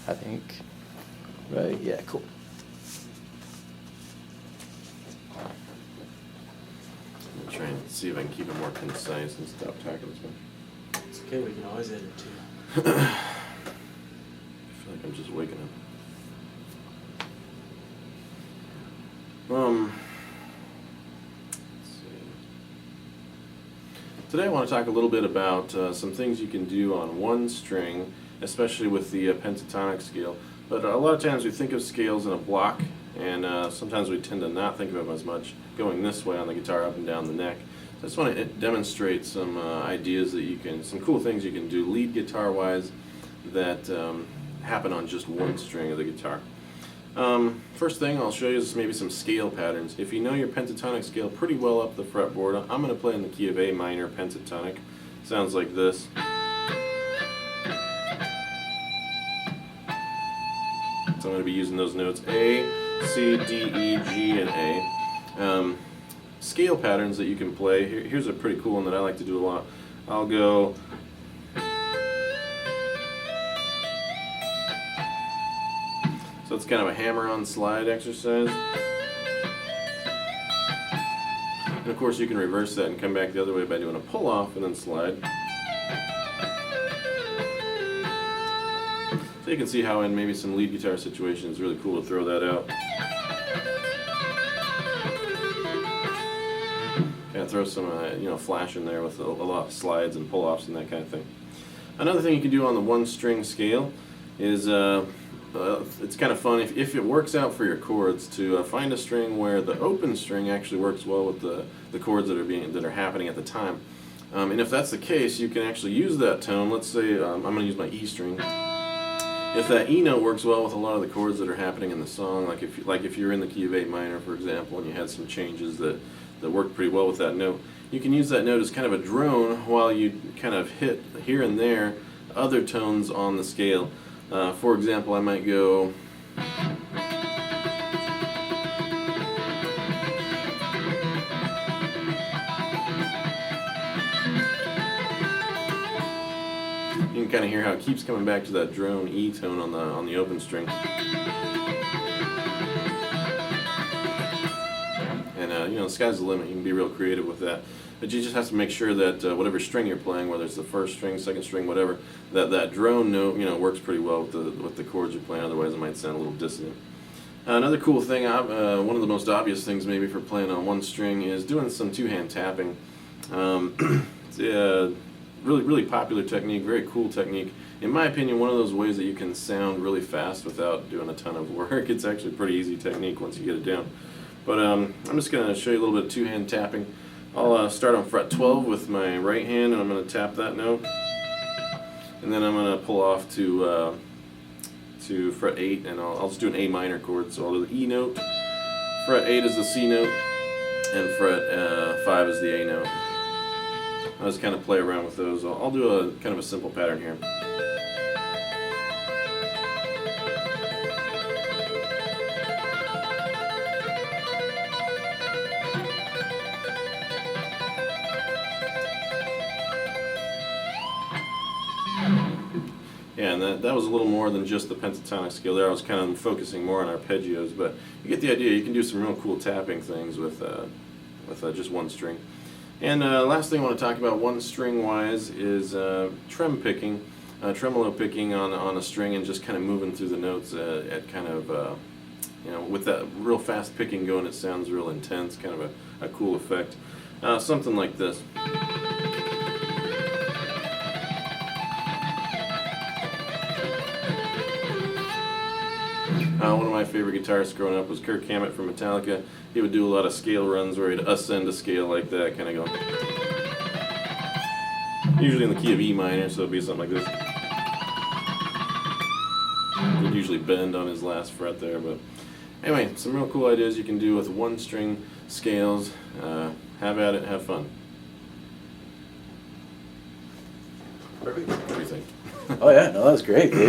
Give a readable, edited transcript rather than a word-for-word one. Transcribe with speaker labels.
Speaker 1: I think. Right? Yeah, cool.
Speaker 2: I'm trying to see if I can keep it more concise and stop talking so much.
Speaker 3: It's okay, we can always edit too.
Speaker 2: I feel like I'm just waking up. Let's see. Today I want to talk a little bit about some things you can do on one string, especially with the pentatonic scale. But a lot of times we think of scales in a block, and sometimes we tend to not think of them as much going this way on the guitar, up and down the neck. So I just want to demonstrate some ideas that you can, some cool things you can do lead guitar wise that happen on just one string of the guitar. First thing I'll show you is maybe some scale patterns. If you know your pentatonic scale pretty well up the fretboard, I'm going to play in the key of A minor pentatonic. Sounds like this. So I'm going to be using those notes A, C, D, E, G, and A. Scale patterns that you can play. Here's a pretty cool one that I like to do a lot. I'll go so it's kind of a hammer-on slide exercise. And of course you can reverse that and come back the other way by doing a pull-off and then slide. So you can see how in maybe some lead guitar situations it's really cool to throw that out. Kind of throw some flash in there with a lot of slides and pull-offs and that kind of thing. Another thing you can do on the one string scale is it's kind of fun if it works out for your chords to find a string where the open string actually works well with the chords that are happening at the time. And if that's the case, you can actually use that tone. Let's say I'm going to use my E string. If that E note works well with a lot of the chords that are happening in the song, like if you're in the key of A minor, for example, and you had some changes that worked pretty well with that note, you can use that note as kind of a drone while you kind of hit here and there other tones on the scale. For example, I might go you can kind of hear how it keeps coming back to that drone E tone on the open string. And the sky's the limit. You can be real creative with that. But you just have to make sure that whatever string you're playing, whether it's the first string, second string, whatever, that drone note works pretty well with the chords you're playing. Otherwise, it might sound a little dissonant. Another cool thing, one of the most obvious things maybe for playing on one string is doing some two-hand tapping. It's a really popular technique, very cool technique. In my opinion, one of those ways that you can sound really fast without doing a ton of work. It's actually a pretty easy technique once you get it down. But I'm just going to show you a little bit of two-hand tapping. I'll start on fret 12 with my right hand, and I'm going to tap that note. And then I'm going to pull off to fret 8, and I'll just do an A minor chord. So I'll do the E note, fret 8 is the C note, and fret 5 is the A note. I'll just kind of play around with those. I'll do a kind of a simple pattern here. Yeah, and that was a little more than just the pentatonic scale there. I was kind of focusing more on arpeggios, but you get the idea. You can do some real cool tapping things with just one string. And last thing I want to talk about one string wise is trem picking, tremolo picking on a string and just kind of moving through the notes at kind of with that real fast picking going. It sounds real intense, kind of a cool effect. Something like this. One of my favorite guitarists growing up was Kirk Hammett from Metallica. He would do a lot of scale runs where he'd ascend a scale like that, kind of go. Usually in the key of E minor, so it'd be something like this. He'd usually bend on his last fret there, but anyway, some real cool ideas you can do with one string scales. Have at it, have fun.
Speaker 3: Perfect.
Speaker 2: What do you think?
Speaker 1: Oh yeah, no, that was great, dude.